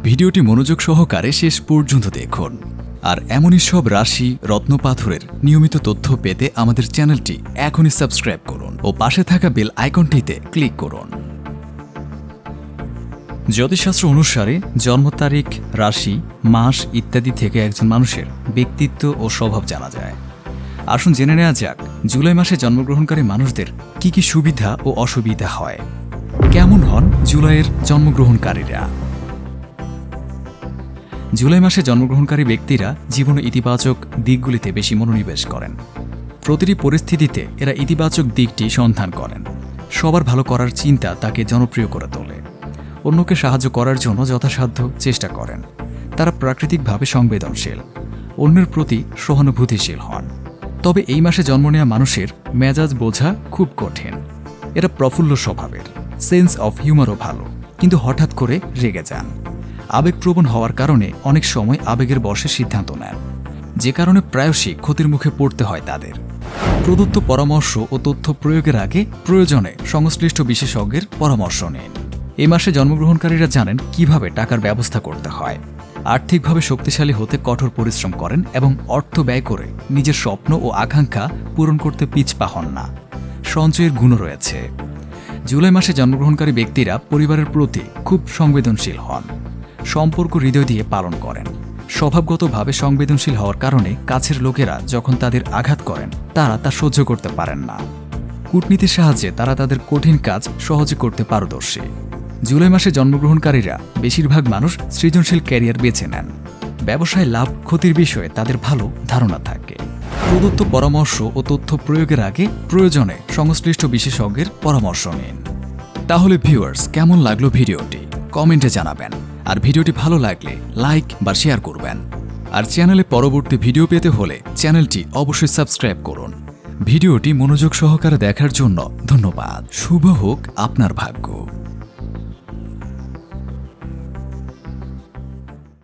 ভিডিওটি মনোযোগ সহকারে শেষ পর্যন্ত দেখুন। আর এমনই সব রাশি রত্নপাথরের নিয়মিত তথ্য পেতে আমাদের চ্যানেলটি এখনই সাবস্ক্রাইব করুন ও পাশে থাকা বেল আইকনটিতে ক্লিক করুন। জ্যোতিষশাস্ত্র অনুসারে জন্ম তারিখ, রাশি, মাস ইত্যাদি থেকে একজন মানুষের ব্যক্তিত্ব ও স্বভাব জানা যায়। আসুন জেনে নেওয়া যাক জুলাই মাসে জন্মগ্রহণকারী মানুষদের কি কি সুবিধা ও অসুবিধা হয়। কেমন হন জুলাইয়ের জন্মগ্রহণকারীরা? জুলাই মাসে জন্মগ্রহণকারী ব্যক্তিরা জীবনে ইতিবাচক দিকগুলিতে বেশি মনোনিবেশ করেন। প্রতিটি পরিস্থিতিতে এরা ইতিবাচক দিকটি সন্ধান করেন। সবার ভালো করার চিন্তা তাকে জনপ্রিয় করে তোলে। অন্যকে সাহায্য করার জন্য যথাসাধ্য চেষ্টা করেন। তারা প্রাকৃতিকভাবে সংবেদনশীল, অন্যের প্রতি সহানুভূতিশীল হন। তবে এই মাসে জন্ম নেওয়া মানুষের মেজাজ বোঝা খুব কঠিন। এরা প্রফুল্ল স্বভাবের, সেন্স অফ হিউমারও ভালো, কিন্তু হঠাৎ করে রেগে যান। আবেগপ্রবণ হওয়ার কারণে অনেক সময় আবেগের বশে সিদ্ধান্ত নেন, যে কারণে প্রায়শই ক্ষতির মুখে পড়তে হয় তাদের। প্রদত্ত পরামর্শ ও তথ্য প্রয়োগের আগে প্রয়োজনে সংশ্লিষ্ট বিশেষজ্ঞের পরামর্শ নিন। এই মাসে জন্মগ্রহণকারীরা জানেন কিভাবে টাকার ব্যবস্থা করতে হয়। আর্থিকভাবে শক্তিশালী হতে কঠোর পরিশ্রম করেন এবং অর্থ ব্যয় করে নিজের স্বপ্ন ও আকাঙ্ক্ষা পূরণ করতে পিছপা হন না। সঞ্চয়ের গুণও রয়েছে। জুলাই মাসে জন্মগ্রহণকারী ব্যক্তিরা পরিবারের প্রতি খুব সংবেদনশীল হন। সম্পর্ক হৃদয় দিয়ে পালন করেন। স্বভাবগতভাবে সংবেদনশীল হওয়ার কারণে কাছের লোকেরা যখন তাদের আঘাত করেন তারা তা সহ্য করতে পারেন না। কূটনীতির সাহায্যে তারা তাদের কঠিন কাজ সহজে করতে পারদর্শী। জুলাই মাসে জন্মগ্রহণকারীরা বেশিরভাগ মানুষ সৃজনশীল ক্যারিয়ার বেছে নেন। ব্যবসায় লাভ ক্ষতির বিষয়ে তাদের ভালো ধারণা থাকে। প্রদত্ত পরামর্শ ও তথ্য প্রয়োগের আগে প্রয়োজনে সংশ্লিষ্ট বিশেষজ্ঞের পরামর্শ নিন। তাহলে ভিউয়ার্স, কেমন লাগলো ভিডিওটি কমেন্টে জানাবেন। আর ভিডিওটি ভালো লাগলে লাইক বা শেয়ার করবেন। আর চ্যানেলে পরবর্তী ভিডিও পেতে হলে চ্যানেলটি অবশ্যই সাবস্ক্রাইব করুন। ভিডিওটি মনোযোগ সহকারে দেখার জন্য ধন্যবাদ। শুভ হোক আপনার ভাগ্য।